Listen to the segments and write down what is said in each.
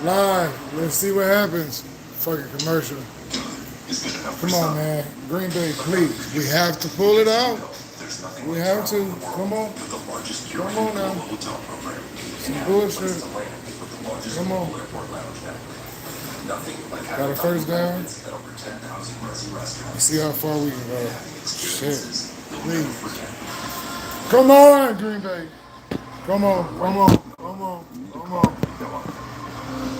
Live. Let's see what happens. Fucking commercial. Come on, man. Green Bay, please. We have to pull it out. We have to. Come on. Come on now. Some bullshit. Come on. Got a first down. Let's see how far we can go. Shit. Please. Come on, Green Bay. Come on. Come on. Come on. Come on.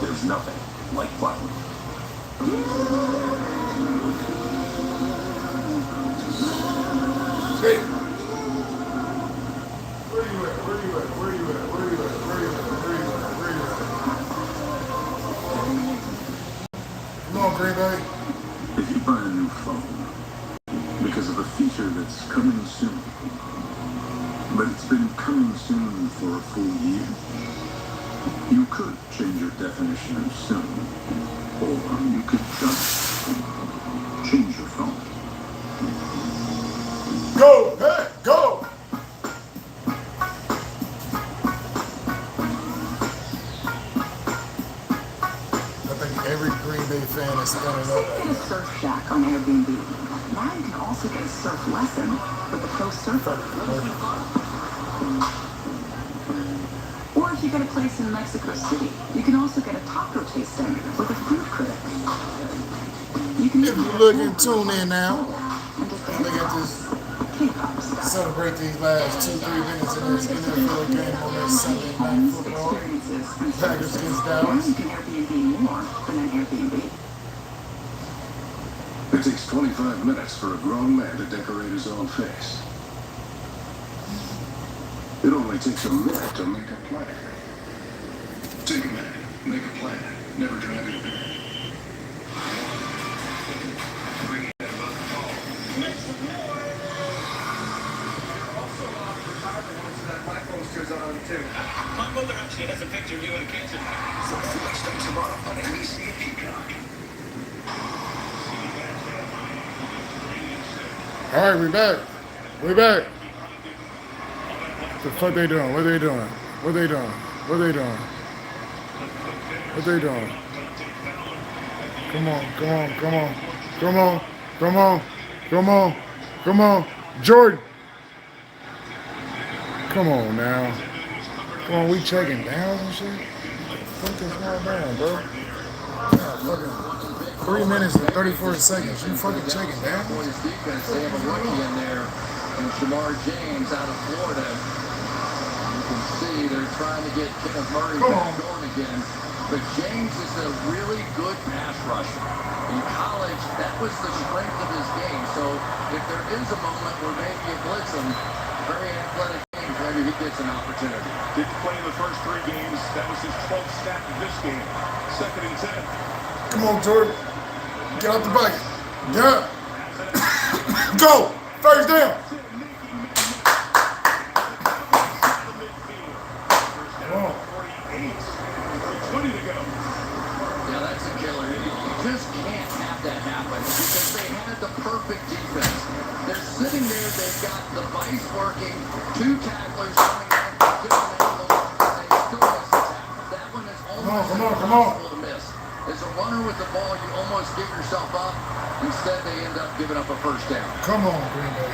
There's nothing like platinum. Hey. Where you at? Where you at? Where you at? Where you at? Where you at? Where you at? Where you at? Come on, Green Bay. If you buy a new phone because of a feature that's coming soon, but it's been coming soon for a full year, you could change your definition of soon, or you could just change your phone. Go! Hey! Go! I think every Green Bay fan is standing up. Get a surf shack on Airbnb. Now you can also get a surf lesson with a pro surfer. Or if you get a place in Mexico City, you can also get a taco tasting with a food critic. You can If you look and tune in now, and just look at this. K-pop stuff. Celebrate these last 2-3 minutes in this NFL game on this Sunday night football. Packers against Or Dallas. you can Airbnb more than an Airbnb. It takes 25 minutes for a grown man to decorate his own face. It only takes a minute to make a plan. Take a minute, make a plan, never drive it. My mother actually has a picture of you in the kitchen. So next time tomorrow on NBC and Peacock. All right, we back. We back. The fuck they doing? What they doing? What they doing? What they doing? What they doing? Come on, come on, come on, come on, come on, come on, come on, Jordan. Come on now. Come on, we checking downs and shit. What the fuck is going on, bro? Yeah, fucking 3 minutes and 34 seconds. You fucking checking downs? Cowboys defense, they have a rookie in there, and Shamar James out of Florida. You can see they're trying to get Kenneth Murray back going again. But James is a really good pass rusher. In college, that was the strength of his game. So if there is a moment where maybe you blitz him, very athletic game, maybe he gets an opportunity. Didn't play in the first 3 games. That was his 12th snap in this game. 2nd and 10. Come on, Jordan. Get out the bucket. Yeah. Go. First down. Come on. 20 to go. Yeah, that's a killer. You just can't have that happen because they had the perfect defense. They're sitting there, they've got the vice working, 2 tacklers coming in, different angles, and they still miss the tackle. That one is almost impossible to miss. As a runner with the ball, you almost give yourself up. Instead, they end up giving up a first down. Come on, Green Bay.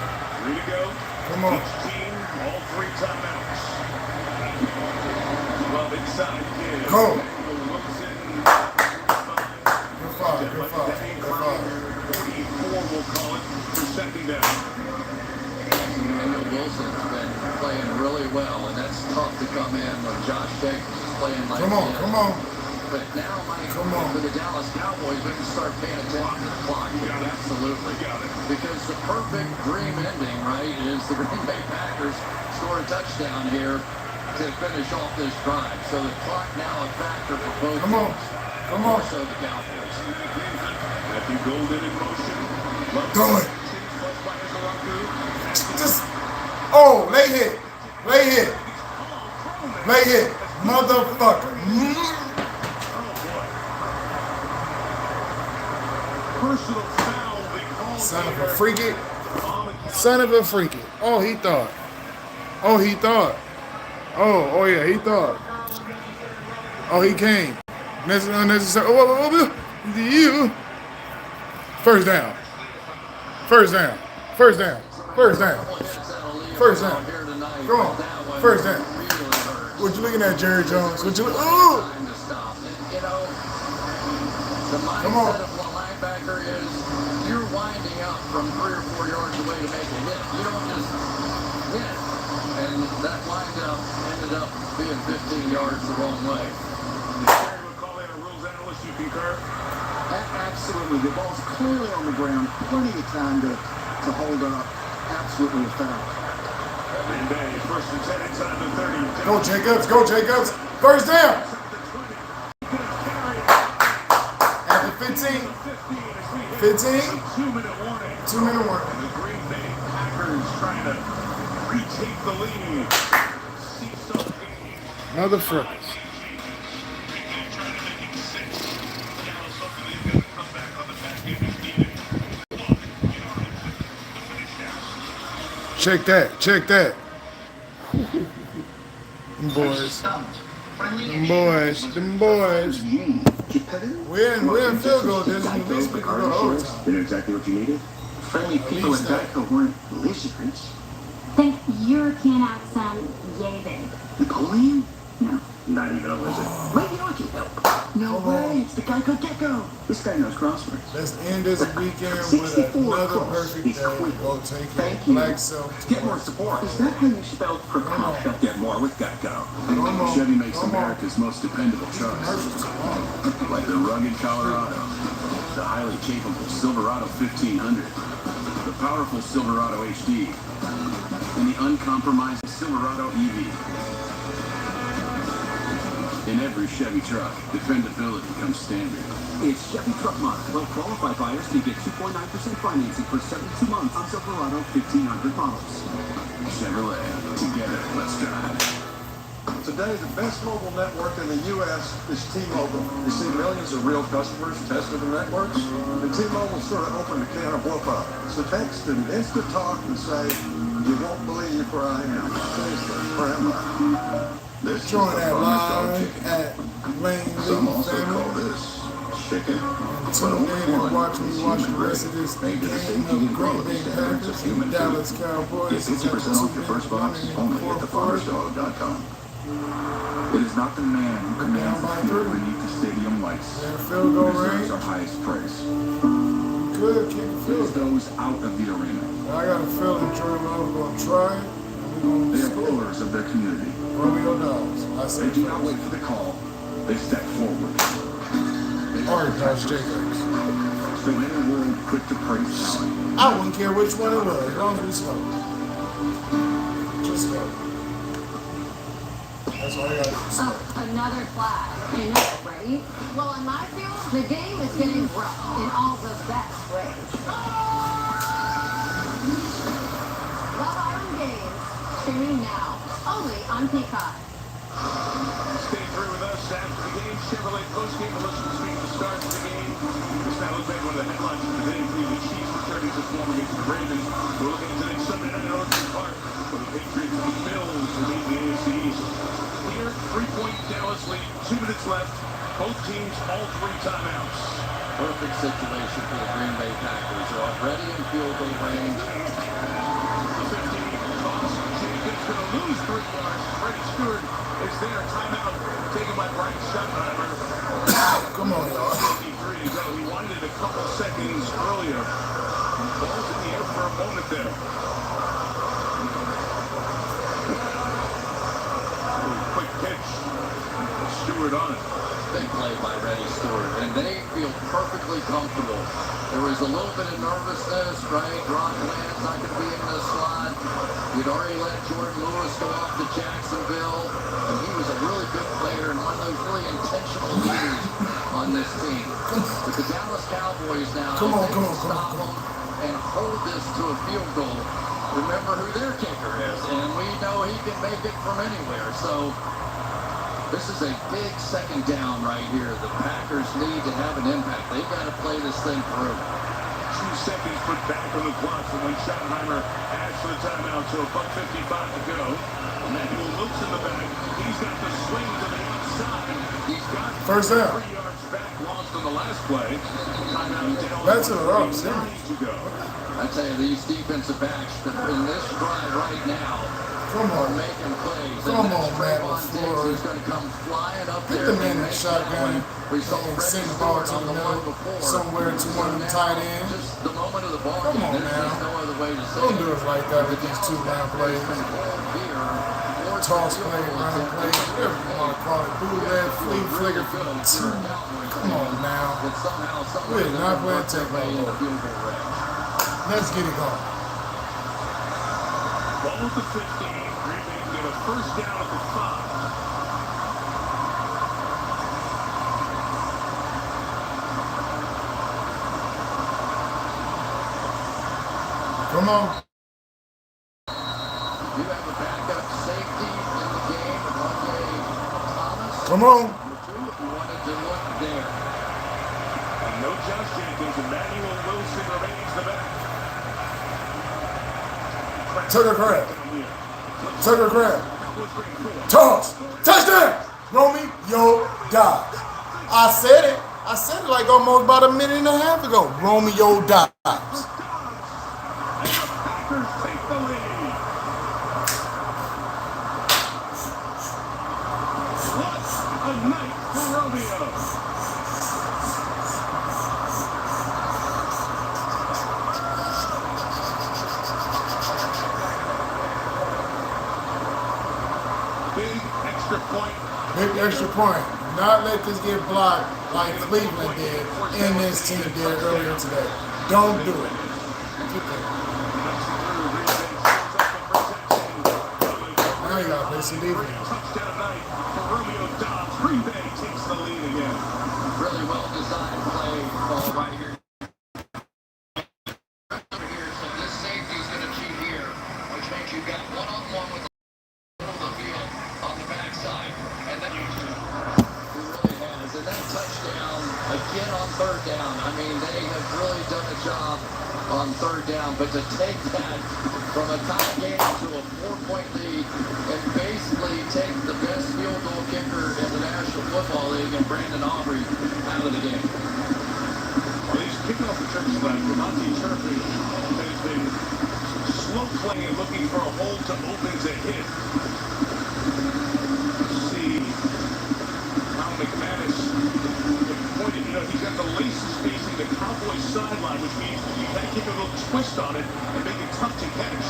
3 to go. Come on. Each team, all 3 timeouts. 12 inside again. Go. Wilson. Good five. Good five. Good five. 44 will call it for 2nd down. And Wilson's been playing really well, and that's tough to come in when Josh Jacobs is playing like Come on. he is. Come on. But now, Mike, Come on. for the Dallas Cowboys, we can start paying attention to the clock. Absolutely. Because the perfect dream ending, right, is the Green Bay Packers score a touchdown here to finish off this drive. So the clock now a factor for both Come on. teams. Come More on. so the Cowboys. Matthew Golden in motion. Do it. Just, oh, lay hit. Lay hit. Lay hit. Motherfucker. Personal foul. They called Son of a there. freak it. Son of a freak it. Oh, he thought. Oh, he thought. Oh yeah, he thought. Oh, he came. Unnecessary. You. First down. First down. First down. First down. First down. Come on. First down. What you looking at, Jerry Jones? What you? Ooh. You know, the Come on. mindset of what linebacker is, you're winding up from 3 or 4 yards away to make a hit. You don't just hit. And that windup ended up being 15 yards the wrong way. Jerry would call in a rules analyst. You concur? Absolutely. The ball's clearly on the ground. Plenty of time to hold up. Absolutely a foul. Green Bay, 1st and 10 inside the 30. Go Jacobs. Go Jacobs. First down. At the 15. 15. 2-minute warning. 2-minute warning. And the Green Bay Packers trying to retake the lead. Motherfuckers. Check that. Check that. Them boys. Them boys. Them boys. We're in field goal distance. At least we can go to overtime. You know exactly what you needed? Friendly people at Geico weren't lizards. Think European accent, yay big. Napoleon? No, not even a lizard. Maybe I can help. No way, it's the Geico Gecko. This guy knows crosswords. Let's end this weekend with 64 another close. perfect He's day. quick. Go take Thank it. you. Black Self. Get more support. Is that how you spelled precaution? Get more with Geico. Chevy makes America's most dependable trucks. Like the rugged Colorado, the highly capable Silverado 1500, the powerful Silverado HD, and the uncompromising Silverado EV. In every Chevy truck, dependability comes standard. It's Chevy Truck Month. Well-qualified buyers can get 2.9% financing for 72 months on Silverado 1500 models. Chevrolet. Together, let's drive. Today, the best mobile network in the U.S. is T-Mobile. You see millions of real customers tested the networks, and T-Mobile sort of opened a can of whoop-up. So text and instant talk and say, you won't believe where I am. Seriously, where am I? This Join is the that bonus dog live chicken. at Lane Some Lee also call Family. this chicken. Tune in and watch me watch the rest of this game of Green Bay Packers and Dallas Cowboys. Get 50% off your first box only at thefarmersdog.com. It is not the man who commands the field beneath the stadium lights And field who goal deserves range. our highest praise. Good kick the It is field goal. those out of the arena. I got a feeling Jordan Love's gonna try it and we're They gonna are score. pillars of their community. Romeo Dobbs. I say They do not wait for the call. They step forward. Or Josh Jacobs. So in a world quick to praise talent, I wouldn't care which one it was, as long as we score. Just go. That's all I got to do. Oh, another flag. I know, right? Well, in my field, the game is getting rough in all the best ways. Love Island Games, streaming now, only on Peacock. Stay through with us after the game. Chevrolet postgame. Listen to speak the start of the game. This now looks like one of the headlines of the day. The Chiefs returning to form against the Ravens. We're looking at next Sunday night at Orchard Park for the Patriots and the Bills to meet the AFC East. Here, 3-point Dallas lead. 2 minutes left. Both teams, all 3 timeouts. Perfect situation for the Green Bay Packers. They're already in field goal range. 15 toss. Jacobs going to lose 3 yards. Freddie Stewart is there. Timeout taken by Brian Schottenheimer. Come on, y'all. 53 to go. He wanted it a couple seconds earlier. Ball's in the air for a moment there. Quick pitch. Stewart on it. Big play by Reddy Stewart, and they feel perfectly comfortable. There was a little bit of nervousness, right? Brock Land's not going to be in the slot. He'd already let Jordan Lewis go off to Jacksonville, and he was a really good player and one of those really intentional leaders on this team. But the Dallas Cowboys now, Come on, if they can stop them and hold this to a field goal, remember who their kicker is, and we know he can make it from anywhere. So this is a big second down right here. The Packers need to have an impact. They've got to play this thing through. 2 seconds put back on the clock from when Schottenheimer asked for the timeout. So $1:55 to go. Emmanuel Wilson in the back. He's got the swing to the outside. He's got First down. 3 yards. lost on the last play. Timeout, Dallas. That's a rough 9 to go. I tell you, these defensive backs in this drive right now Come are on. making plays. Come And on, Matt Trayvon LaFleur. Diggs is going to come flying up Get there. the man and in the make shotgun that one. We saw and Reggie send the ball Stewart to on the the one middle, before. somewhere to one of them tight ends. Just the moment of the ball Come game. on, There's now. just no other way to say Don't it. do us like that with these two-line plays. Toss play, run play, whatever you want to call it. Bootleg, flea flicker for the two. Come on now. We're not playing technical. Let's get it going. Ball at the 15. Green Bay can get a first down at the 5. Come on. You have a backup safety in the game, Thomas. Come on. If you wanted to look there. And no Josh Jenkins. Emmanuel Wilson remains the back. Tucker Crab. Tucker Crab. Toss. Touchdown. Romeo Dobbs. I said it. I said it like almost about a minute and a half ago. Romeo Dobbs. Packers take the lead. What a night for Romeo. Big extra point. Big extra point. Do not let this get blocked like Cleveland did and this team did earlier today. Don't do it. Now you gotta play some defense. Touchdown night for Romeo Dobbs. Green Bay takes the lead again. Really well designed play ball right here. So this safety is going to cheat here, which means you've got one-on-one with the field on the backside. And then he really has. And that touchdown, again on third down. I mean, they have really done a job on third down. But to take that from a tie game to a 4-point lead and basically take the best field goal kicker in the National Football League and Brandon Aubrey out of the game. Well, these kickoff returns left. Monty Turpin has been slow playing and looking for a hole to open to hit. See how McManus pointed. You know, he's got the laces facing the Cowboys sideline, which means you got to keep a little twist on it and make it tough to catch.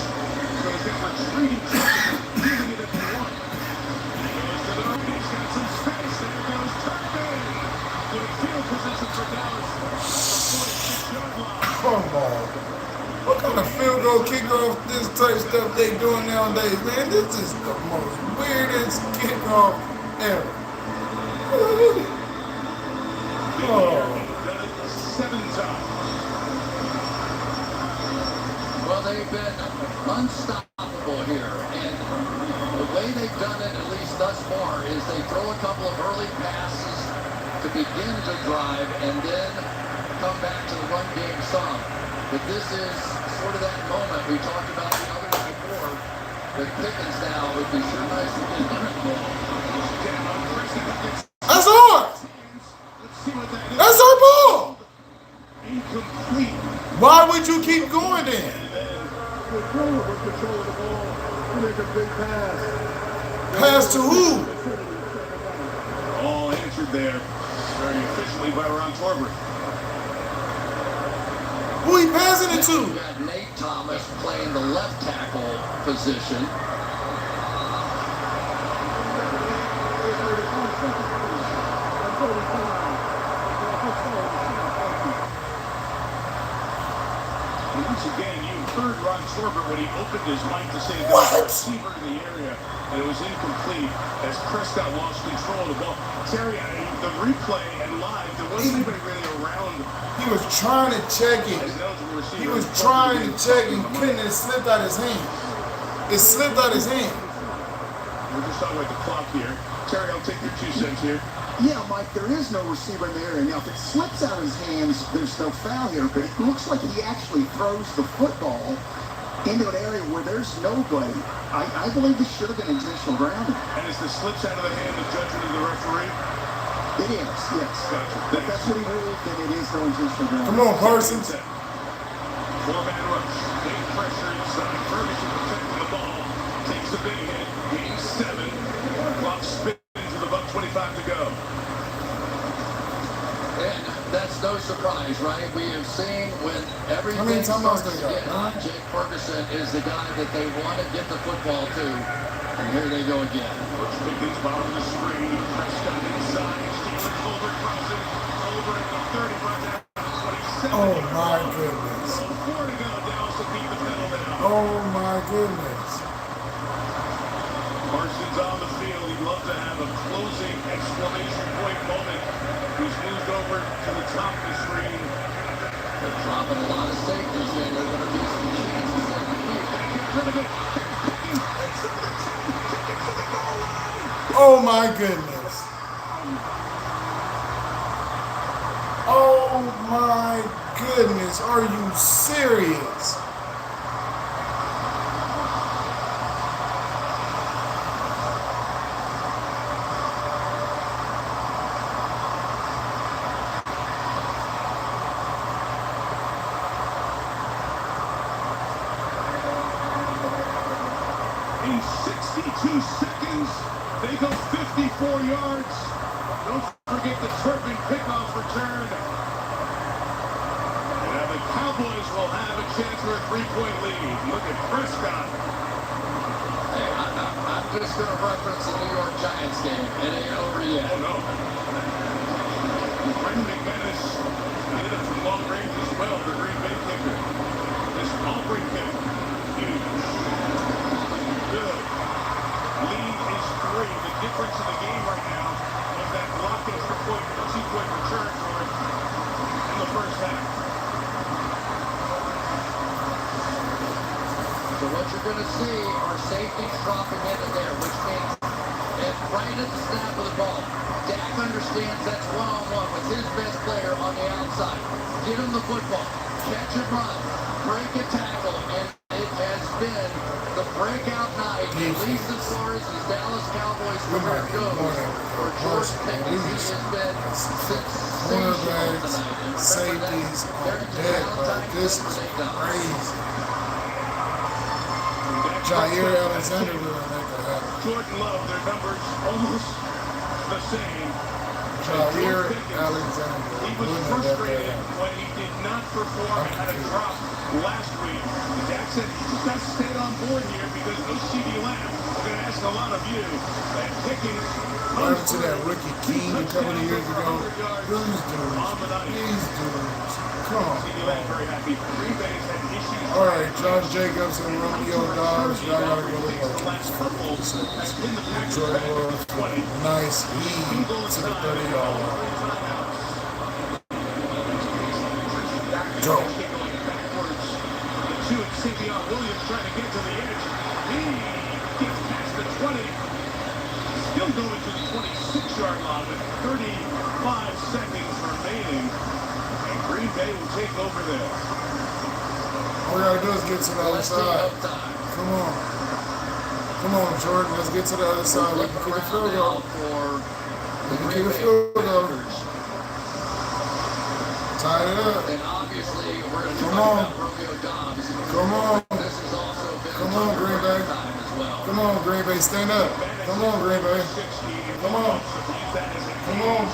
So he's got retreating Turpin, giving it at the 1. He goes to the right. He's got some space. There goes Turpin. Good field position for Dallas. Come on. What kind of field goal kickoff this type stuff they doing nowadays, man? This is the most weirdest kickoff ever. Oh. 7 times. Well, they've been unstoppable here, and the way they've done it, at least thus far, is they throw a couple of early passes to begin the drive, and then come back to the run game some. But this is sort of that moment we talked about the other night before. With Pickens now, it would be sure nice to get him the ball. That's ours. That's our ball. Incomplete. Why would you keep going then? Pass to who? All answered there very efficiently by Ron Torbert. Who he passing it You've to? got Nate Thomas playing the left tackle position. Once again, you heard Ron Torbert when he opened his mic to say there What? was a receiver in the area, and it was incomplete as Prescott lost control of the ball. Terry, the replay and live, there wasn't anybody really around. He was trying to check it. As an eligible receiver. He was trying to check and couldn't. It slipped out his hand. It slipped out his hand. We're just talking about the clock here. Terry, I'll take your 2 cents here. Yeah, Mike, there is no receiver in the area. Now, if it slips out of his hands, there's no foul here, but it looks like he actually throws the football into an area where there's nobody. I believe this should have been intentional grounding. And as this slips out of the hand of judgment of the referee, It is, yes. If that's what he ruled, then it is no intentional ground. Come on, Parsons. Four-man rush. Big pressure inside. Ferguson protecting the ball. Takes a big hit. Game 7. Clock spins with about 25 to go. And that's no surprise, right? We have seen when everything How many timeouts starts they got? to get hot, Jake Ferguson is the guy that they want to get the football to. And here they go again. Coach Pickens bottom of the screen. Prescott inside. Steelers over crossing. Over at the 30 right now. 27. Oh my goodness. 4 to go. Dallas will keep the pedal down. Oh my goodness. Parsons on the field. He'd love to have a closing exclamation point moment. He's moved over to the top of the screen. They're dropping a lot of safeties in. They're going to be some chances in the field. Oh my goodness. Oh my goodness. Are you serious? In 62 seconds, they go 54 yards. Don't forget the Turpin kickoff return. And now the Cowboys will have a chance for a 3-point lead. Look at Prescott. Hey, I'm just going to reference the New York Giants game. It ain't over yet. Oh, no. Brendan McManus hit it from long range as well, the Green Bay kicker. This Aubrey kick, huge. Good. Lead is 3. The difference in the game right now was that blocked extra point, 2-point return for it in the first half. So what you're going to see are safeties dropping in there, which means right at the snap of the ball, Dak understands that's one-on-one with his best player on the outside. Get him the football, catch and run, break a tackle, and it has been the breakout night, at least as far as the Dallas Cowboys career goes. For George Pickens, he has been sensational Cornerbacks, tonight. safeties on deck, but this is crazy. Jair Alexander will make it happen. Jordan Love, their numbers almost the same. Jair George Pickens, Alexander he was will make that frustrated happen. when he did not perform and had a drop last week. Dak said, you just got to stay on board here because no CD Lamb. We're going to ask a lot of you. And Pickens, Right to that rookie King a couple of years ago. These dudes. Come on. CD Lamb very happy. Green Bay's had issues. All right, John Jacobs and Romeo Dobbs. Y'all gotta go to work. Last couple has been the Packers Jordan back Love, to 20. nice lead to the 30-yard line. Go. Two and Savion Williams trying to get to the edge. He gets past the 20. Still going to the 26-yard line with 35 seconds remaining. And Green Bay will take over there. All we gotta do is get to the other side. Come on. Come on, Jordan. Let's get to the other side. We can kick a field goal. We can kick a field goal. Tie it up. And obviously, we're going to Come talk on. about Romeo Dobbs. Come on. This has also been Come on, Green Bay. time as well. Come on, Green Bay. Stand up. Come on, Green Bay. Come on. Come on.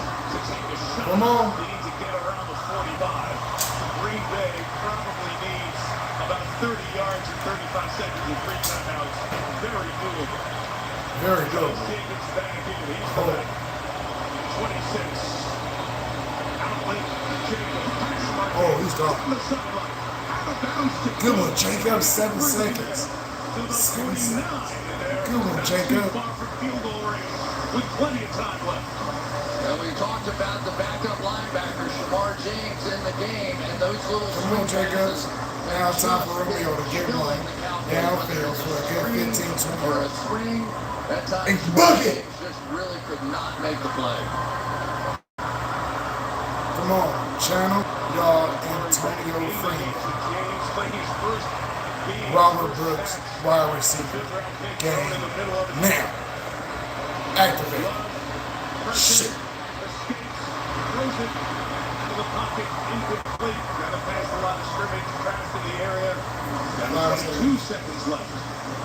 Come on. They need to get around the 45. Green Bay probably needs about 30 yards and 35 seconds of free timeouts. Very doable. Very good. Jacobs back in. He's Oh. back. 26. Outlet. Jacobs. Pass mark. Oh, he's gone. On the sideline. Out of bounds to Good one, Jacob. 7 seconds. to the 7 49. seconds. And they're Good one, not Jacob. too far from field goal range with plenty of time left. And we talked about the backup linebacker, Shamar James, in the game, and those little Come on, Jacobs. Now it's time for Romeo to get one downfield for a good 15-20 or a yards. screen. That time, And Shamar bucket. James just really could not make the play. Come on, channel y'all Antonio Freeman, James plays first game. Robert Brooks, wide receiver. Game now. Activate. Shit. Escape throws it into the pocket, incomplete. Got to pass the line of scrimmage, craft in the area. Got 2 seconds left.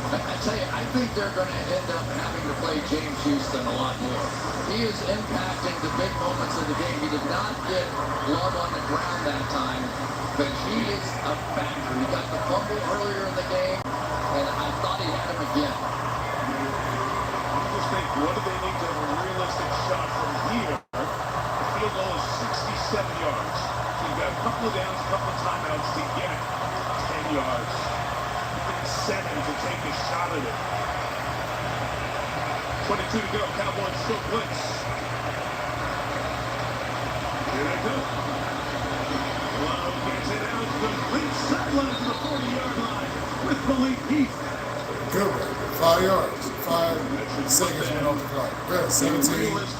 I tell you, I think they're going to end up having to play James Houston a lot more. He is impacting the big moments of the game. He did not get Love on the ground that time, but he is a factor. He got the fumble earlier in the game, and I thought he had him again. I just think, what do they need to have a realistic shot from here? The field goal is 67 yards. So you've got a couple of downs, a couple of timeouts to get 10 yards. 7 to take a shot at it. 22 to go. Cowboys still blitz. Here they go. Love gets it out. Complete sideline to the 40-yard line with Malik Heath. Good one. 5 yards. 5 seconds went off the clock. Good. 17.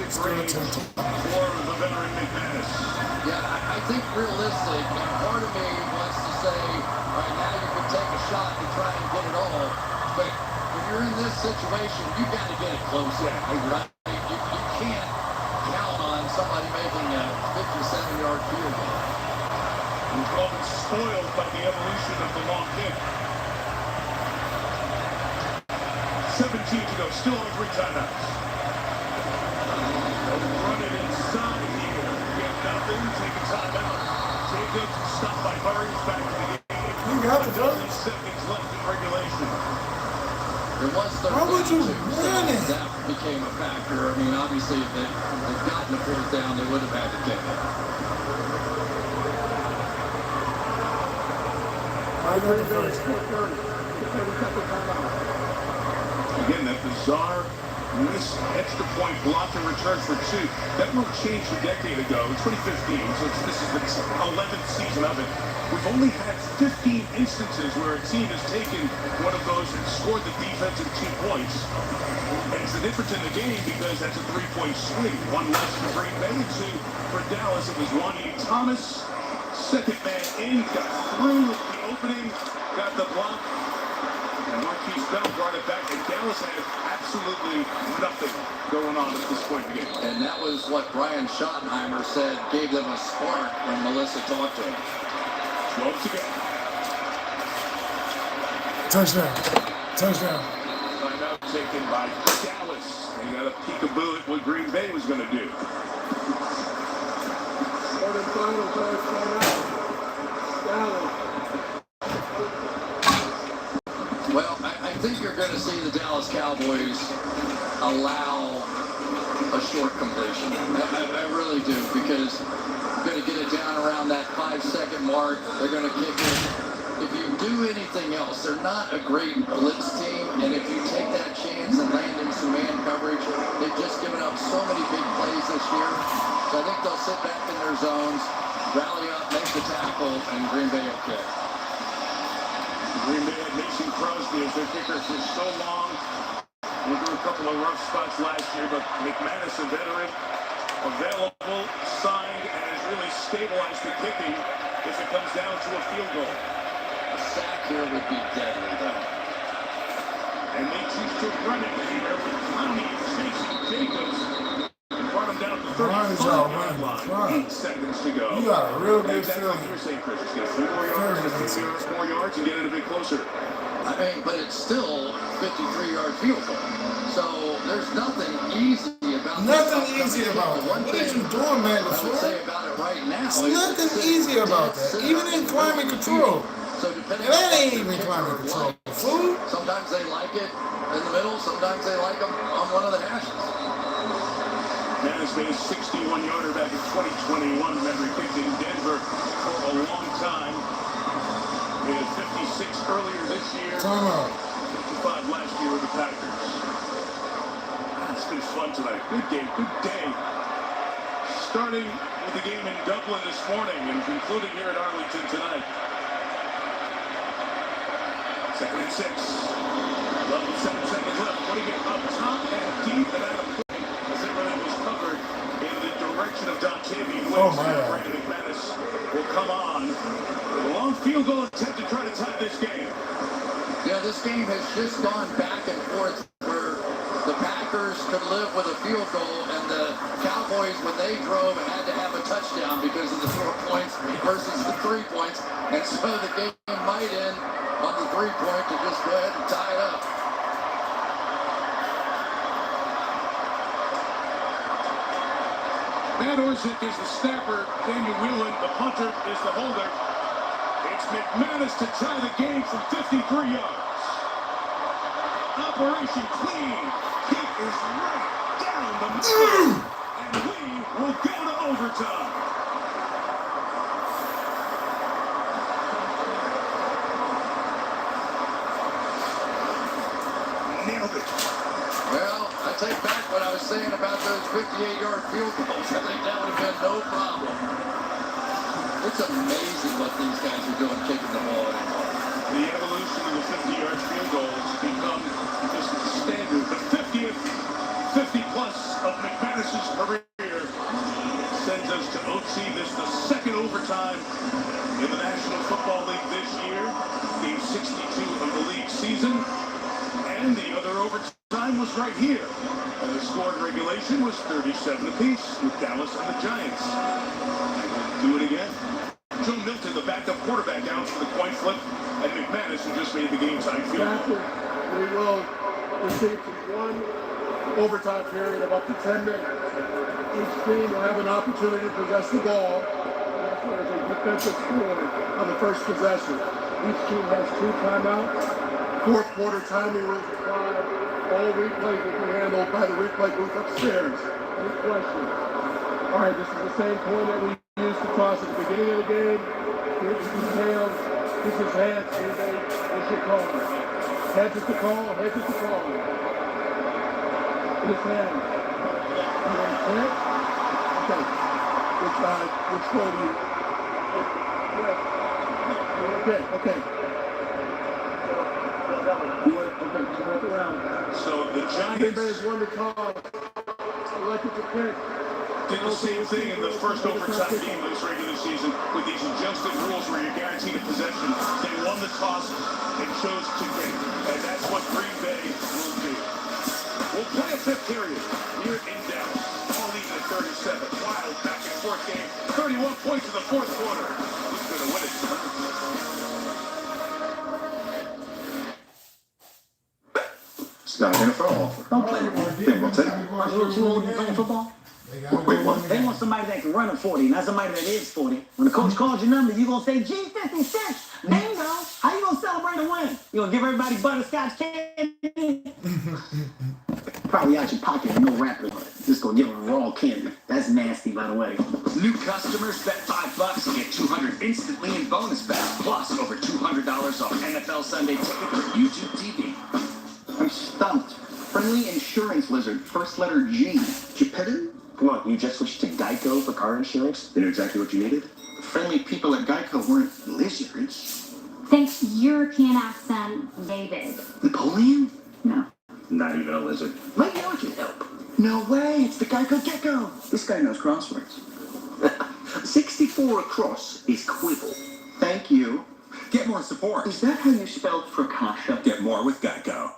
Still 10. For the veteran McManus. Yeah, I think realistic, and part of me wants to say, right now you can take a shot and try and get it all, but when you're in this situation, you got to get it close. Right? You can't count on somebody making a 57-yard field goal. We've all been spoiled by the evolution of the long kick. 17 to go, still on 3 timeouts. Run it inside here. Get nothing, take a timeout. Jacobs stopped by Murray, back to the game. You got the play. 30 seconds left in regulation. It was Why would you run it? That became a factor. I mean, obviously, if they'd gotten the 4th down, they would have had to kick it. Again, that bizarre missed extra point block and return for 2. That rule changed a decade ago, in 2015, so this is the 11th season of it. We've only had 15 instances where a team has taken one of those and scored the defensive 2 points. And it's the difference in the game because that's a 3-point swing. 1 less for Green Bay, 2 for Dallas. It was Ronnie Thomas, second man in, got through the opening, got the block. And Marquise Bell brought it back, and Dallas had absolutely nothing going on at this point in the game. And that was what Brian Schottenheimer said gave them a spark when Melissa talked to him. 12 to go. Touchdown. Touchdown. Timeout taken by Dallas. They got a peekaboo at what Green Bay was going to do. Well, I think you're going to see the Dallas Cowboys allow a short completion. I really do, because they're going to get it down around that 5-second mark. They're going to kick it. If you do anything else, they're not a great blitz team, and if you take that chance and land in some man coverage, they've just given up so many big plays this year. So I think they'll sit back in their zones, rally up, make the tackle, and Green Bay will kick. Green Bay had Mason Crosby as their kicker for so long. Went through a couple of rough spots last year, but McManus, a veteran, available, signed, and has really stabilized the kicking if it comes down to a field goal. A sack here would be deadly, though. And they choose to run it here with Clowney chasing Jacobs. Brought him down to the 35-yard line. 8 seconds to go. You got a real good Exactly feeling. like you're saying, Chris. It's got 3 more yards, 3 more yards, and get it a bit closer. I mean, but it's still 53-yard field goal. So there's nothing easy about Nothing easy about that. What are you doing, man? I would say about it right now. There's nothing easy about that. Even in climate control. So depending That ain't even climate control. Food? Sometimes they like it in the middle. Sometimes they like them on one of the hashes. Dennis made a 61-yarder back in 2021. Remember, he kicked in Denver for a long time. He had 56 earlier this year. Time out. 55 last year with the Packers. It's been fun tonight. Good game, good day. Starting with the game in Dublin this morning and concluding here at Arlington tonight. 2nd and 6. 11, 7 seconds left. What do you get up top and deep and out of play? As everything was covered in the direction of Don Tibby. Oh, my God. Brandon McManus will come on. A long field goal attempt to try to tie this game. Yeah, this game has just gone back and forth where the Packers could live with a field goal, and the Cowboys, when they they drove had to have a touchdown because of the 4 points versus the 3 points. And so the game might end on the 3-point to just go ahead and tie it up. Matt Orsic is the snapper. Daniel Whelan, the punter, is the holder. It's McManus to tie the game from 53 yards. Operation Clean. He is right down the middle. And we will go to overtime. Nailed it. Well, I take back what I was saying about those 58-yard field goals. I think that would have been no problem. It's amazing what these guys are doing kicking the ball anymore. The evolution of the 50-yard field goal has become just the standard. The 50th, 50-plus of McManus's career sends us to OT. This is the second overtime in the National Football League this year. Game 62 of the league season. And the other overtime was right here. And the score in regulation was 37 apiece with Dallas and the Giants. Do it again. Joe Milton, the backup quarterback, down for the coin flip, and McManus, who just made the game-time field goal. We will receive one overtime period of up to 10 minutes. Each team will have an opportunity to possess the ball. That's where there's a defensive score on the first possession. Each team has 2 timeouts. Fourth quarter timing rules apply. All replays will be handled by the replay booth upstairs. Any questions? All right, this is the same coin that we used to toss at the beginning of the game. Here's the tails. This is heads. It's your call. Heads is the call. Heads is the call. It's heads. You want heads? Okay. Which side? Which way do you? Okay. Okay. So the Giants won the call. Elected to pick. did the same thing in the first overtime game of this regular season with these adjusted rules where you're guaranteed a possession. They won the toss and chose to kick. And that's what Green Bay will do. We'll play a fifth period here in Dallas. All even at 37. Wild back and forth game. 31 points in the fourth quarter. Who's going to win it? Got an NFL offer. Don't play with me. Then we'll take it. Are you too old to be playing football? Wait, what? They want somebody that can run a 40, not somebody that is 40. When the coach calls your number, you gonna say G56. Bingo. How you gonna celebrate a win? You gonna give everybody butterscotch candy? Probably out your pocket and no wrapper. Just gonna give them raw candy. That's nasty, by the way. New customers bet $5 and get $200 instantly in bonus bets, plus over $200 off NFL Sunday Ticket for YouTube TV. I'm stumped. Friendly Insurance Lizard, first letter G. Geppetto? Come on, you just switched to Geico for car insurance? They knew exactly what you needed? Friendly people at Geico weren't lizards. Thanks European accent, David. Napoleon? No. Not even a lizard. Maybe I can help. No way, it's the Geico Gecko. This guy knows crosswords. 64 across is quibble. Thank you. Get more support. Is that how you spelled Prakasha? Get more with Geico.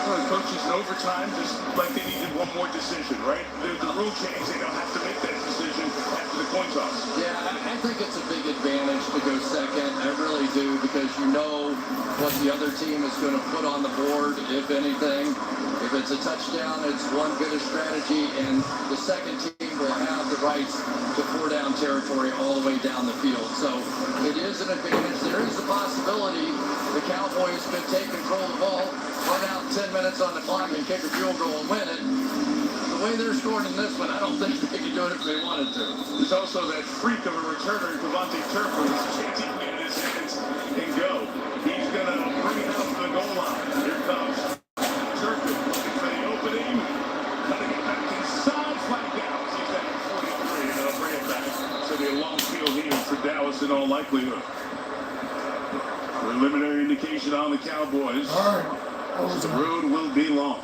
Well, the coaches in overtime, just like they needed one more decision, right? The rule change, they don't have to make that decision after the coin toss. Yeah, I think it's a big advantage to go second. I really do, because you know what the other team is going to put on the board, if anything. If it's a touchdown, it's one bit of strategy, and the second team will have the rights to 4-down territory all the way down the field. So it is an advantage. There is a possibility the Cowboys could take control of the ball, run out 10 minutes on the clock, and kick a field goal and win it. The way they're scoring in this one, I don't think they could do it if they wanted to. There's also that freak of a returner, Devontae Turpin, who's changing it in his hands and go. He's going to bring it out to the goal line. Here comes Turpin looking for the opening, cutting it back inside, flag down. He's at 43, and they'll bring it back. So the long field here for Dallas in all likelihood. Preliminary indication on the Cowboys. All right. The road will be long.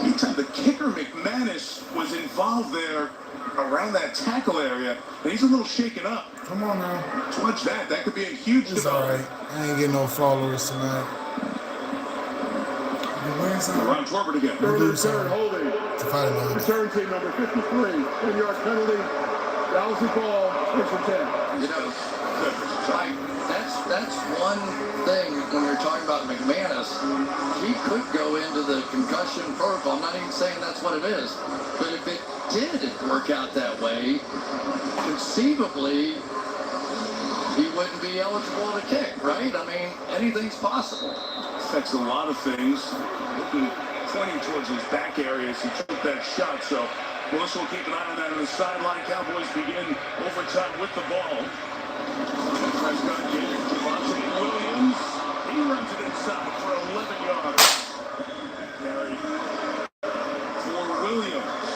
Meantime, the kicker, McManus, was involved there around that tackle area, and he's a little shaken up. Come on now. Watch that. That could be a huge It's all development. right. I ain't getting no followers tonight. You win something? Ron Torbert again. You lose something. Holding. to fight another day. Return team number 53, 10-yard penalty. Dallas' ball, first and 10. You know, Mike, that's one thing when you're talking about McManus. He could go into the concussion protocol. I'm not even saying that's what it is. But if it did work out that way, conceivably, he wouldn't be eligible to kick, right? I mean, anything's possible. Affects a lot of things. Pointing towards his back area as he took that shot. So Melissa will keep an eye on that on the sideline. Cowboys begin overtime with the ball. Prescott gave it to Javonte Williams. He runs it inside for 11 yards. Carry for Williams.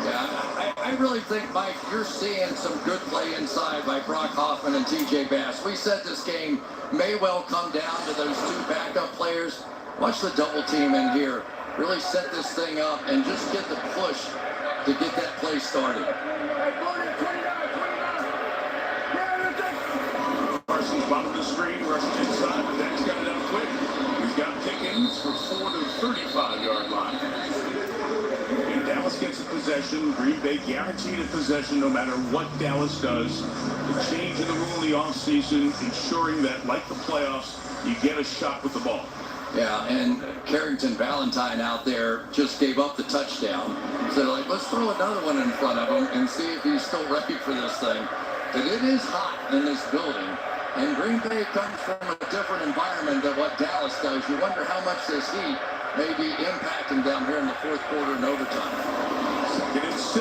Yeah, I really think, Mike, you're seeing some good play inside by Brock Hoffman and TJ Bass. We said this game may well come down to those two backup players. Watch the double team in here. Really set this thing up and just get the push to get that play started. Parsons bottom of the screen, rushing inside, but that's got it out quick. He's got Pickens for 4 to the 35-yard line. And Dallas gets a possession. Green Bay guaranteed a possession no matter what Dallas does. The change in the rule in the offseason, ensuring that, like the playoffs, you get a shot with the ball. Yeah, and Carrington Valentine out there just gave up the touchdown. So they're like, let's throw another one in front of him and see if he's still ready for this thing. But it is hot in this building. And Green Bay comes from a different environment than what Dallas does. You wonder how much this heat may be impacting down here in the fourth quarter and overtime. Second and 6.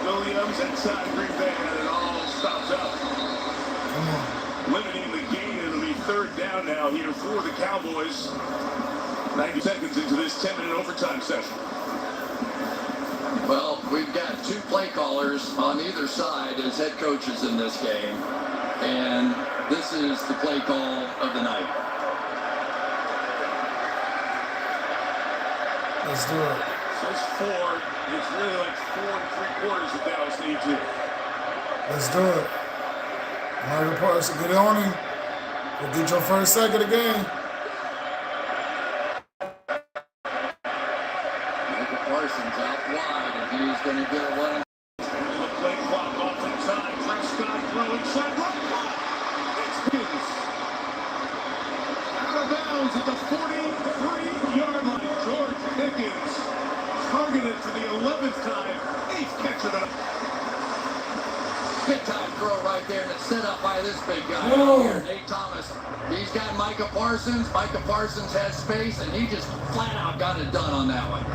Williams inside Green Bay, and it all stops up. Limiting the gain. It'll be third down now here for the Cowboys. 90 seconds into this 10-minute overtime session. Well, we've got two play callers on either side as head coaches in this game. And this is the play call of the night. Let's do it. Says 4. It's really like 4 3/4 that Dallas needs it. Let's do it. Michael Parsons, get on him. We'll get your first sack of the game. Michael Parsons out wide, and he's going to get a run. The play clock off in time. Prescott throwing side right block. It's Pickens. Out of bounds at the 43-yard line. George Pickens targeted for the 11th time. 8th catch of the Big time throw right there, and it's set up by this big guy Whoa. here, Nate Thomas. He's got Micah Parsons. Micah Parsons has space, and he just flat out got it done on that one.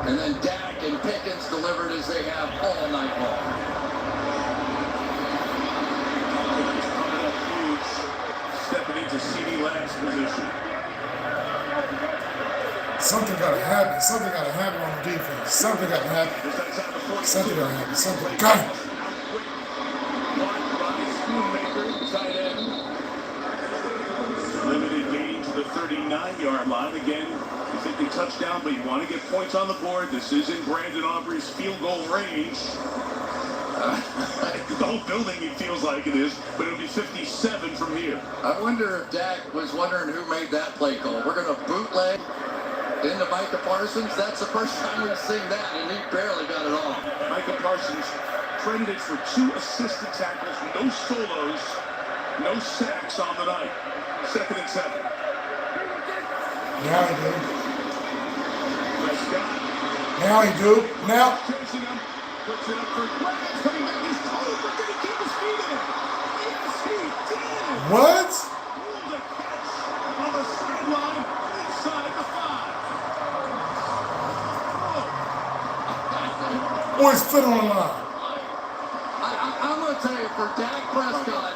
And then Dak and Pickens delivered as they have all night long. coming up huge. Stepping into CD Lamb's position. Something got to happen. Something got to happen on the defense. Something got to happen. Something got to happen. Something got to. Limited gain to the 39-yard line. Again, you think you touchdown, but you want to get points on the board. This is in Brandon Aubrey's field goal range. The whole building, it feels like it is, but it'll be 57 from here. I wonder if Dak was wondering who made that play call. We're going to bootleg into Micah Parsons. That's the first time we've seen that, and he barely got it off. Micah Parsons credited for 2 assisted tackles, no solos, no sacks on the night. 2nd and 7. Now he do. Prescott. Now he do. Now. Chasing him. Puts it up for grabs. Coming back. He's cold, but did he keep his feet in? Yes, he did. What? Ruled a catch on the sideline inside the 5. Boy's foot on the line. I'm going to tell you, for Dak Prescott,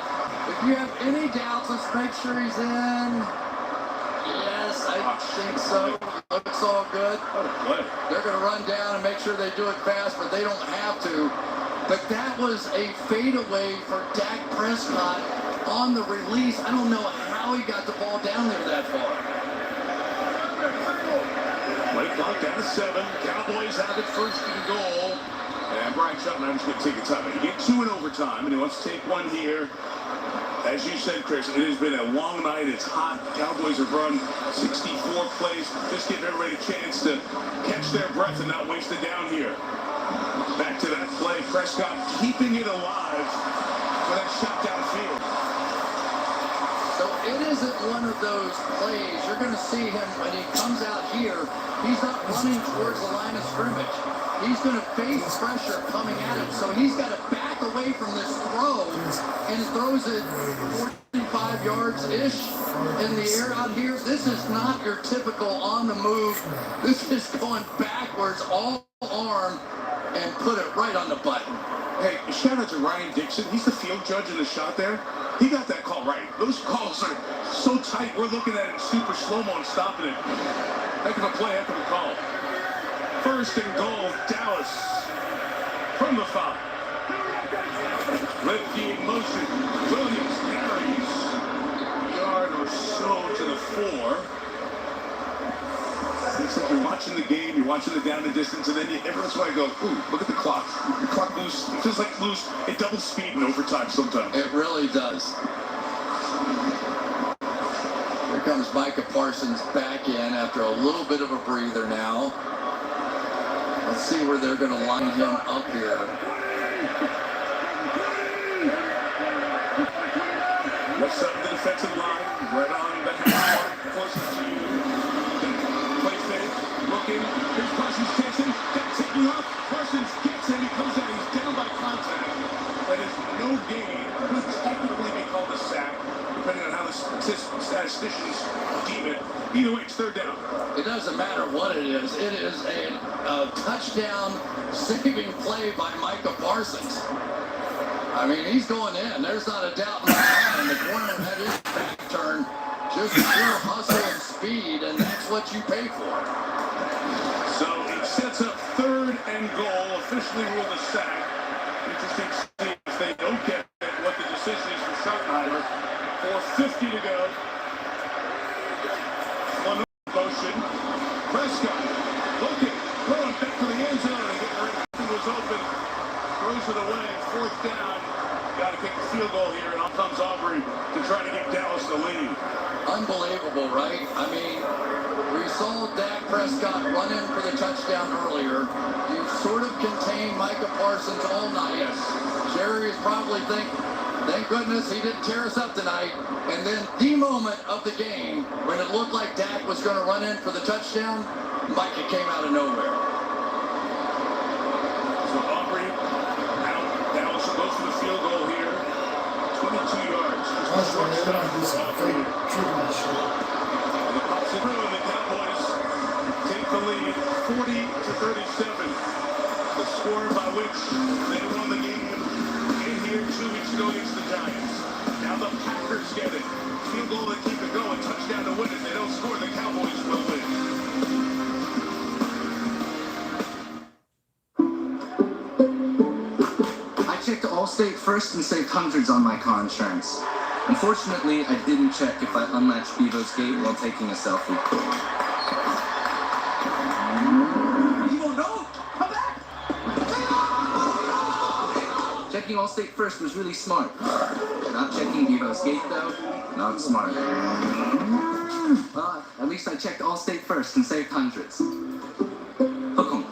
if you have any doubts, let's make sure he's in. Yes, I think so. Looks all good. They're going to run down and make sure they do it fast, but they don't have to. But that was a fadeaway for Dak Prescott on the release. I don't know how he got the ball down there that far. Play clock down to 7. Cowboys have it 1st and goal. And Brian Schottenheimer's going to take a time. You get 2 in overtime, and he wants to take 1 here. As you said, Chris, it has been a long night. It's hot. Cowboys have run 64 plays. Just give everybody a chance to catch their breath and not waste it down here. Back to that play. Prescott keeping it alive for that shot downfield. So it isn't one of those plays. You're going to see him when he comes out here. He's not running towards the line of scrimmage. He's going to face pressure coming at him. So he's got to back away from this throw and throws it 45 yards-ish in the air out here. This is not your typical on the move. This is going backwards, all arm, and put it right on the button. Hey, shout out to Ryan Dixon. He's the field judge in the shot there. He got that call right. Those calls are so tight. We're looking at it super slow-mo and stopping it. Heck of a play, heck of a call. First and goal, Dallas from the 5. Lefty in motion. Williams carries. Yard or so to the 4. It's like you're watching the game, you're watching the down and distance, and then every once in a while I go, ooh, look at the clock. The clock moves, it feels like moves at double speed in overtime sometimes. It really does. Here comes Micah Parsons back in after a little bit of a breather now. Let's see where they're going to line him up here. Left side of the defensive line, right on the half, closest to you. Play fake, looking, here's Parsons chasing, got taking off, Parsons gets him, he comes out, he's down by contact. That is no gain, could technically be called a sack, depending on how the statisticians deem it. Either way, it's third down. It doesn't matter what it is. It is a touchdown saving play by Micah Parsons. I mean, he's going in. There's not a doubt in my mind. The corner had his back turned. Just pure hustle and speed, and that's what you pay for. So it sets up third and goal, officially ruled a sack. Interesting to see if they don't get it, what the decision is for Schottenheimer. 4:50 to go. One motion. Prescott looking, throwing back to the end zone, and getting ready. He was open, throws it away, 4th down. Got to kick the field goal here, and out comes Aubrey to try to give Dallas the lead. Unbelievable, right? I mean, we saw Dak Prescott run in for the touchdown earlier. You sort of contained Micah Parsons all night. Yes. Jerry is probably thinking, thank goodness he didn't tear us up tonight. And then the moment of the game, when it looked like Dak was going to run in for the touchdown, Micah came out of nowhere. So Aubrey out. Dallas will go for the field goal here. 22 yards. Just short stuff. And the pops it through, and the Cowboys take the lead 40-37. The score by which they won the game in here 2 weeks ago against the Giants. Now the Packers get it. Field goal to keep it going. Touchdown to win it. They don't score. The Cowboys will win. I checked Allstate first and saved hundreds on my car insurance. Unfortunately, I didn't check if I unlatched Bevo's gate while taking a selfie. You gonna know? Come back! Checking Allstate first was really smart. Not checking Bevo's gate, though, not smart. Well, at least I checked Allstate first and saved hundreds. Hook 'em.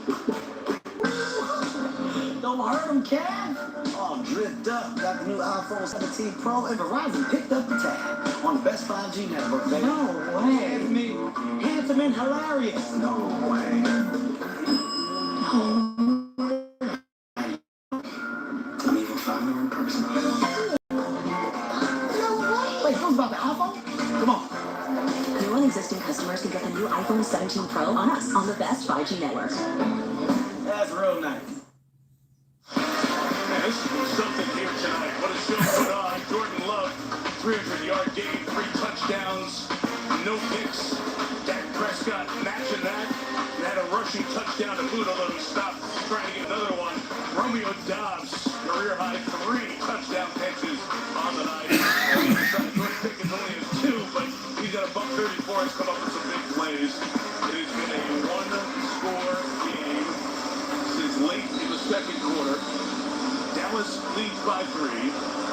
Don't hurt him, Kev. All dripped up. Got the new iPhone 17 Pro, and Verizon picked up the tab on the best 5G network, baby. No way. Me. Handsome and hilarious. No way. No. I'm even finer in person. No way. Wait, who's about the iPhone? Come on. New and existing customers can get the new iPhone 17 Pro on us on the best 5G network. That's real nice. Man, this is something here tonight. What a show put on. Jordan Love, 300-yard game, 3 touchdowns, no picks. Dak Prescott matching that. And had a rushing touchdown to boot, although he stopped trying to get another one. Romeo Dobbs, career-high 3 touchdown catches on the night. On the other side, George Pickens only has 2, but he's got a buck 34. He's come up with some big plays. It has been a one-score game since late in the second quarter. Dallas leads by 3.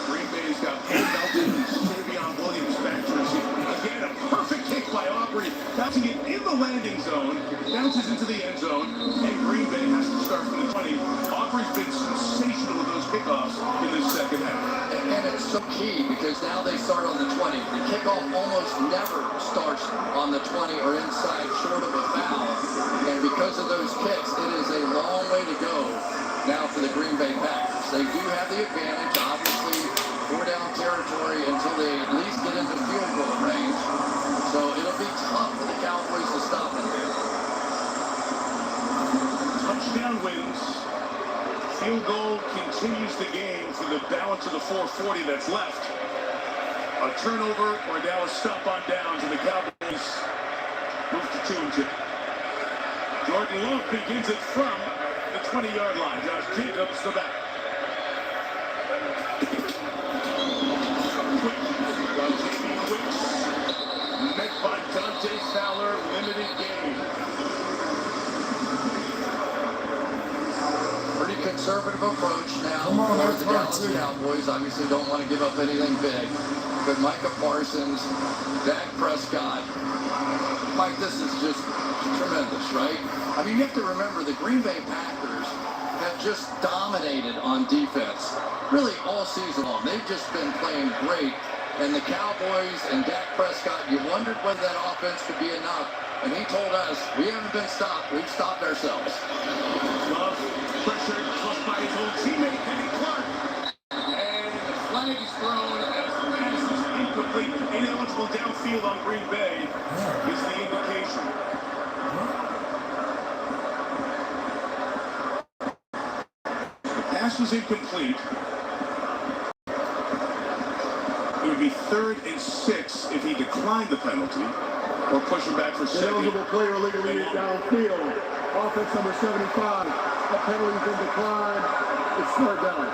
Green Bay's got Paul Melton and Tavion Williams back to receive. Again, a perfect kick by Aubrey, bouncing it in the landing zone, bounces into the end zone, and Green Bay has to start from the 20. Aubrey's been sensational with those kickoffs in the second half. And it's so key because now they start on the 20. The kickoff almost never starts on the 20 or inside short of a foul. And because of those kicks, it is a long way to go now for the Green Bay Packers. They do have the advantage, obviously, 4-down territory until they at least get into field goal range. So it'll be tough for the Cowboys to stop them. Touchdown wins. Field goal continues the game for the balance of the 4:40 that's left. A turnover or a Dallas stop on downs, and the Cowboys move to 2-2. Jordan Love begins it from the 20-yard line. Josh Jacobs, the back. Wicks, met by Dante Fowler, limited game. Pretty conservative approach now for the Dallas Cowboys. Obviously don't want to give up anything big. But Micah Parsons, Dak Prescott. Mike, this is just tremendous, right? I mean, you have to remember the Green Bay Packers have just dominated on defense really all season long. They've just been playing great. And the Cowboys and Dak Prescott, you wondered whether that offense could be enough. And he told us, we haven't been stopped. We've stopped ourselves. Love pressured, plus by his old teammate, Kenny Clark. And the flag is thrown as the pass is incomplete. Ineligible downfield on Green Bay is the indication. The pass was incomplete. It would be 3rd and 6 if he declined the penalty or push him back for 2nd. Eligible player legally downfield. Offense number 75. A penalty's been declined. It's 3rd down.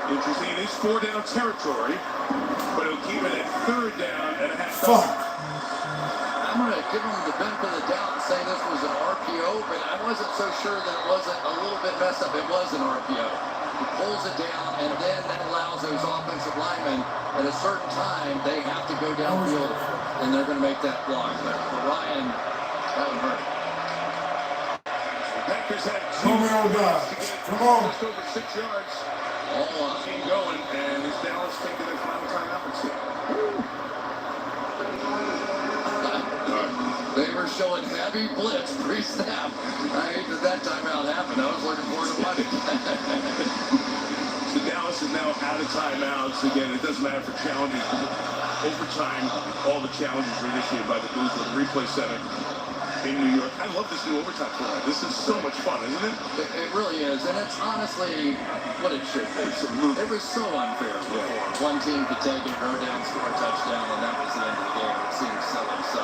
Interesting. It is 4-down territory, but it'll keep it at 3rd down and a half. I'm going to give him the benefit of the doubt and say this was an RPO, but I wasn't so sure that it wasn't a little bit messed up. It was an RPO. He pulls it down, and then that allows those offensive linemen at a certain time, they have to go downfield, and they're going to make that block. But for Ryan, that would hurt. Packers had 2 Come on, guys. Come on. Just over 6 yards. All on. Team going, and is Dallas taking their final timeout? Let's see. They were showing heavy blitz pre-snap. I hate that timeout happened. I was looking forward to watching. So Dallas is now out of timeouts. Again, it doesn't matter for challenges. Overtime, all the challenges are initiated by the Blues with the replay center in New York. I love this new overtime format. This is so much fun, isn't it? It really is, and it's honestly what it should be. It was so unfair before. One team could take it, go down, score a touchdown, and that was the end of the game. It seems silly. So,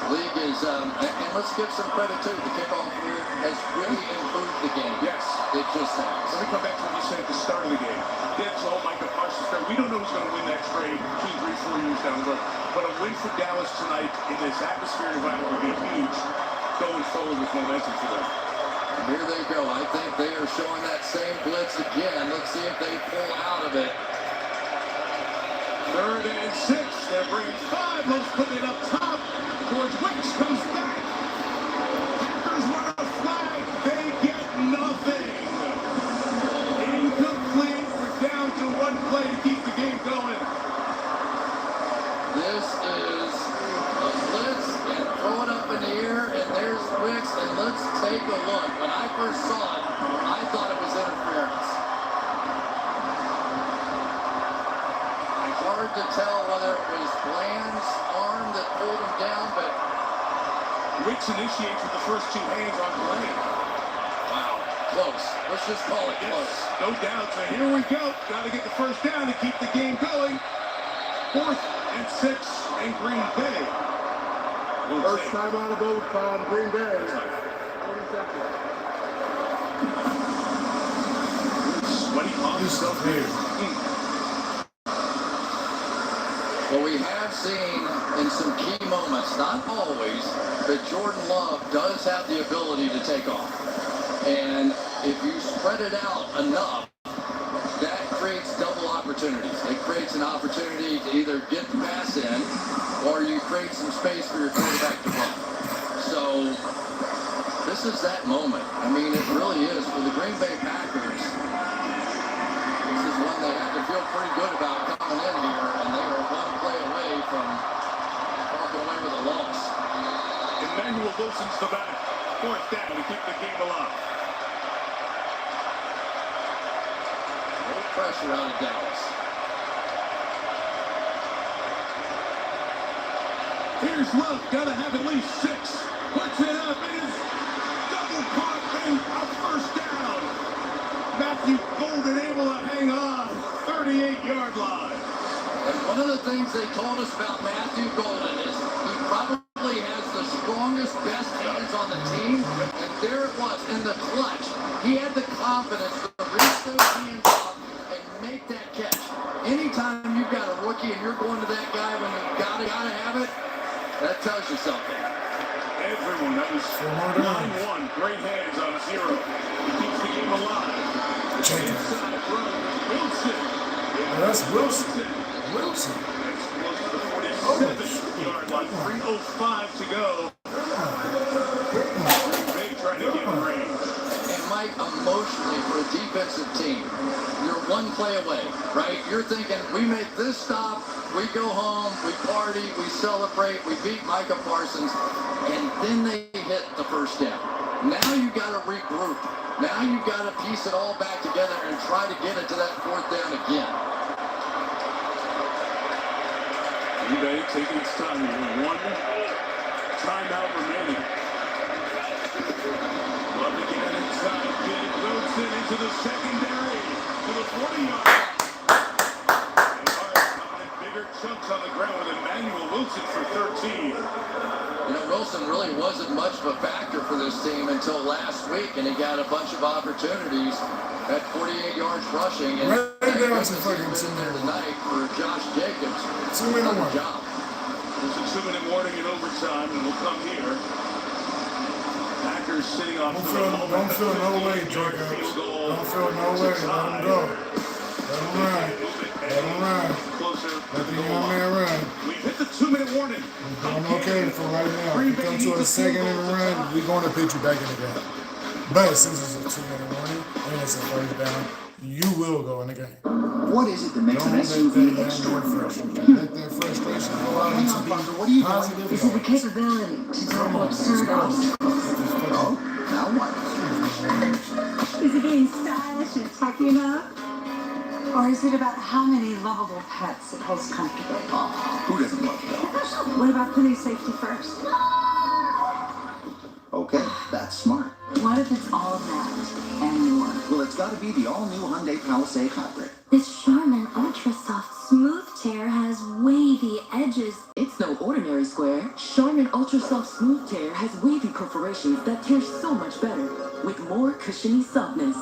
league is, and let's give some credit too. The kickoff rule has really improved the game. Yes. It just has. Let me come back to what you said at the start of the game. That's all Micah Parsons. We don't know who's going to win that trade 2, 3, 4 years down the road. But a win for Dallas tonight in this atmosphere environment would be huge going forward with momentum for them. Here they go. I think they are showing that same blitz again. Let's see if they pull out of it. 3rd and 6. They're bringing 5. Let's put it up top. Towards Wicks comes back. Packers want a flag. They get nothing. Incomplete. We're down to 1 play to keep the game going. This is a blitz and throw it up in the air, and there's Wicks, and let's take a look. When I first saw it, I thought it was interference. It's hard to tell whether it was Bland's arm that pulled him down, but Wicks initiates with the first 2 hands on Blaine. wow, close. Let's just call it close. No doubt. So here we go. Got to get the first down to keep the game going. 4th and 6 and Green Bay. First time out of overtime, Green Bay. 40 seconds. Sweaty palms. Stuff here. Well, we have seen in some key moments, not always, that Jordan Love does have the ability to take off. And if you spread it out enough, creates double opportunities. It creates an opportunity to either get the pass in or you create some space for your quarterback to run. So this is that moment. I mean, it really is. For the Green Bay Packers, this is one they have to feel pretty good about coming in here, and they are one play away from walking away with a loss. Emmanuel Wilson's the back. Fourth down to keep the game alive. No pressure out of Dallas. Here's Love. Gotta have at least 6. Puts it up. It is double caught and a first down. Matthew Golden able to hang on. 38-yard line. And one of the things they told us about Matthew Golden is he probably has the strongest, best hands on the team. And there it was in the clutch. He had the confidence to reach those hands up and make that catch. Anytime you've got a rookie and you're going to that guy when you gotta have it, that tells you something. Everyone, that was 9-1. Great hands on 0. He keeps the game alive. Inside throw. Wilson. That's Wilson. Wilson. That's close to the 47-yard line. 3:05 to go. They trying to get in range. And Mike, emotionally for a defensive team, you're one play away, right? You're thinking, we make this stop, we go home, we party, we celebrate, we beat Micah Parsons, and then they hit the first down. Now you got to regroup. Now you got to piece it all back together and try to get it to that fourth down again. eBay taking its time here. 1 timeout remaining. Love to get it inside. Big Wilson into the secondary to the 40-yard line. Bigger chunks on the ground with Emmanuel Wilson for 13. You know, Wilson really wasn't much of a factor for this team until last week, and he got a bunch of opportunities at 48 yards rushing. And that's a fucking in there tonight for Josh Jacobs. 2-minute warning. Job. There's a 2-minute warning in overtime, and we'll come here. Packers sitting off to the moment. Don't feel no way, Jacobs. Don't feel no way. Let him go. Let him run. Let him run. Let the young man run. We've hit the 2-minute warning. I'm okay for right now. If we come to a second and run, we're going to pitch you back in the game. But since it's a 2-minute warning and it's a first down, you will go in the game. What is it that makes an Don't SUV let extraordinary? that frustration go out into the What are you positive. Is it the capability to tackle absurd obstacles? Oh, now what? Is it being stylish and techy enough? Or is it about how many lovable pets it holds comfortably? Who doesn't love dogs? What about putting safety first? Okay, that's smart. What if it's all of that and more? Well, it's got to be the all-new Hyundai Palisade Hybrid. This Charmin Ultra Soft Smooth Tear has wavy edges. It's no ordinary square. Charmin Ultra Soft Smooth Tear has wavy perforations that tear so much better, with more cushiony softness.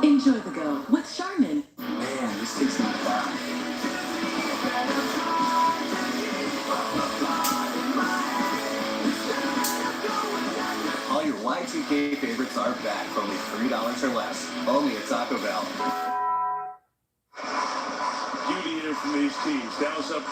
Enjoy the go with Charmin. Man, this takes me back. All your Y2K favorites are back for only $3 or less. Only at Taco Bell. Beauty here from these teams. Dallas up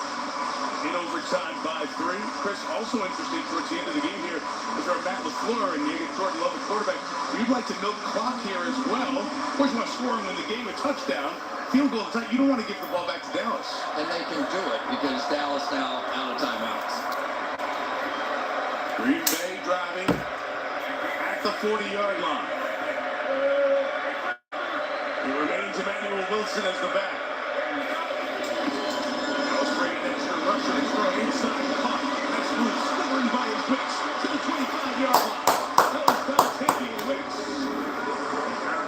in overtime by 3. Chris, also interesting towards the end of the game here is our Matt LaFleur and you get Jordan Love, the quarterback. You'd like to milk clock here as well. Of course, you want to score and win the game, a touchdown. Field goal time. You don't want to give the ball back to Dallas. And they can do it because Dallas now out of timeouts. Green Bay driving at the 40-yard line. It remains Emmanuel Wilson as the back. Dallas bringing that to rusher and throw inside the clock. That's loose, scoring by his wicks to the 25-yard line. Dallas Bell taking Wicks.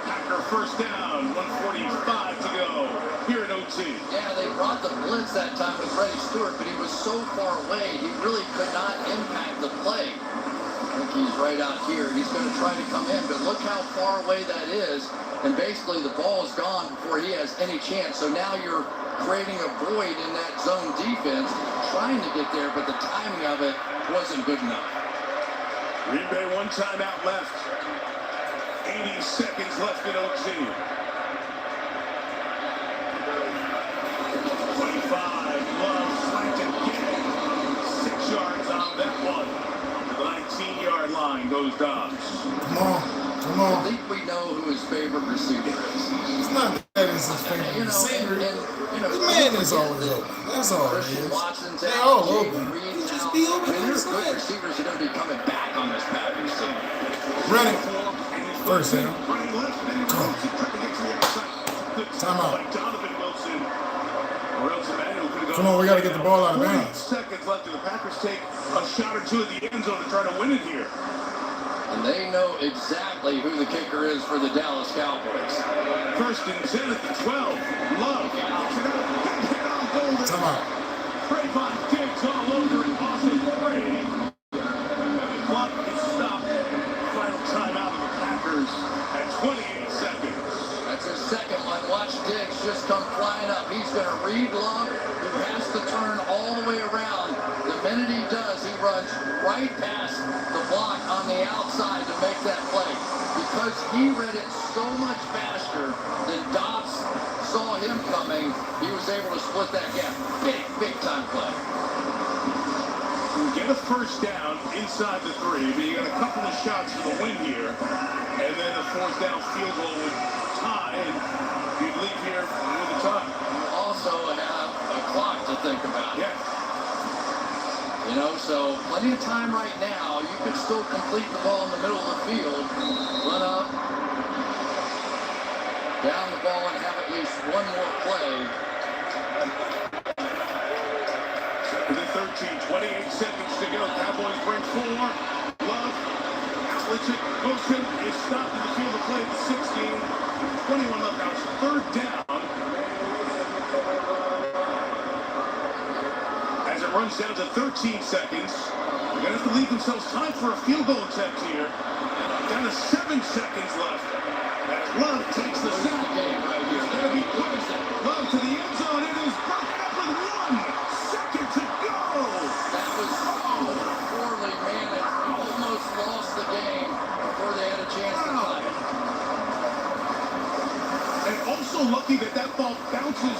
Packer first down, 1:45 to go here in OT. Yeah, they brought the blitz that time with Freddie Stewart, but he was so far away, he really could not impact the play. I think he's right out here. He's going to try to come in, but look how far away that is. And basically the ball is gone before he has any chance. So now you're creating a void in that zone defense, trying to get there, but the timing of it wasn't good enough. Green Bay 1 timeout left. 80 seconds left in OT. Love slapped again. 6 yards on that one. To the 19-yard line goes Dobbs. Come on. Come on. I think we know who his favorite receiver is. It's not that it's his favorite receiver. The man is always open. That's all it is. They're all open. Just be open on the side. Receivers are going to be coming back on this Packers team. Running. First down. Running left, and Come on. trying to get to the outside. Time out. Like Donovan Wilson. Or else Emmanuel could have gone. Come on, we got to get the ball out of 40 bounds. seconds left, and the Packers take a shot or two at the end zone to try to win it here. And they know exactly who the kicker is for the Dallas Cowboys. First and 10 at the 12. Love. Time out. Trayvon Diggs all over it. Austin Brady. And the clock is stopped. Final timeout of the Packers at 28 seconds. That's his second one. Watch Diggs just come flying up. He's going to read Love, who has to turn all the way around. The minute he does, he runs right past the block on the outside to make that play. Because he read it so much faster than Dobbs saw him coming, he was able to split that gap. Big time play. You get a first down inside the 3, but you got a couple of shots for the win here. And then a fourth down field goal would tie, and you'd leave here with a tie. You also have a clock to think about. Yeah. You know, so plenty of time right now. You could still complete the ball in the middle of the field, run up, down the ball, and have at least one more play. Second and 13, 28 seconds to go. Cowboys bring 4. Love, outlets it, motion is stopped in the field of play at the 16. 21 left now. It's third down. As it runs down to 13 seconds, they're going to have to leave themselves time for a field goal attempt here. Down to 7 seconds left. As Love takes the sack. He's going to be pushed. Love to the end zone. It is broken up with 1 second to go. That was poorly managed. Almost lost the game before they had a chance to tie it. And also lucky that that ball bounces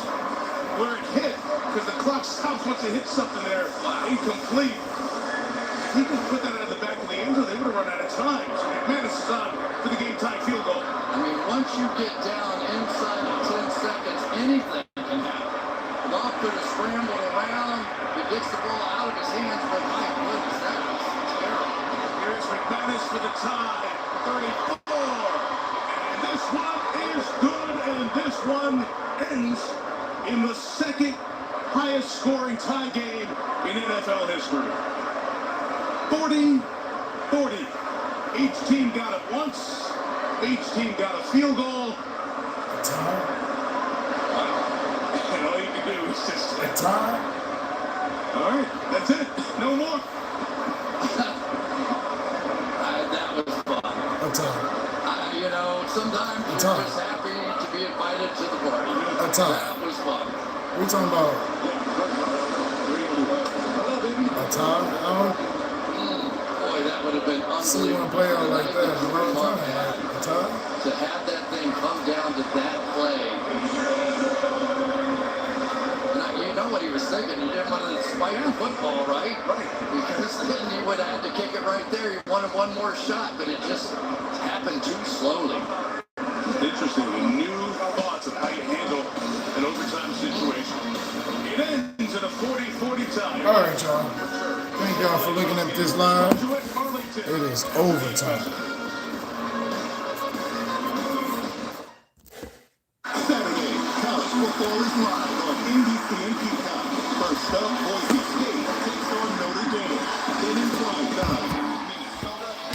where it hit, because the clock stops once it hits something there. Incomplete. If he could put that out of the back of the end zone, they would have run out of time. So McManus is on for the game-tying field goal. I mean, once you get down inside of 10 seconds, anything can happen. Love could have scrambled around. He gets the ball out of his hands, but my goodness, that was terrible. Here's McManus for the tie. 34. And this one is good, and this one ends in the second highest scoring tie game in NFL history. 40-40. Each team got it once. Each team got a field goal. And all you can do is just A tie? All right, that's it. No more. That was fun. A tie. You know, sometimes you're just happy to be invited to the party. A tie. That was fun. We talking about a tie? Boy, that would have been unbelievable. See one play out like that a long time. Like a tie? To have that thing come down to that play. Now, you know what he was thinking. He didn't want to spike the football, right? Because then he would have had to kick it right there. He wanted one more shot, but it just happened too slowly. Interesting. The new thoughts of how you handle an overtime situation. It ends in a 40-40 tie. All right, y'all. Thank y'all for looking at this live. It is overtime. Saturday, college football is live on NBC and Peacock. First up,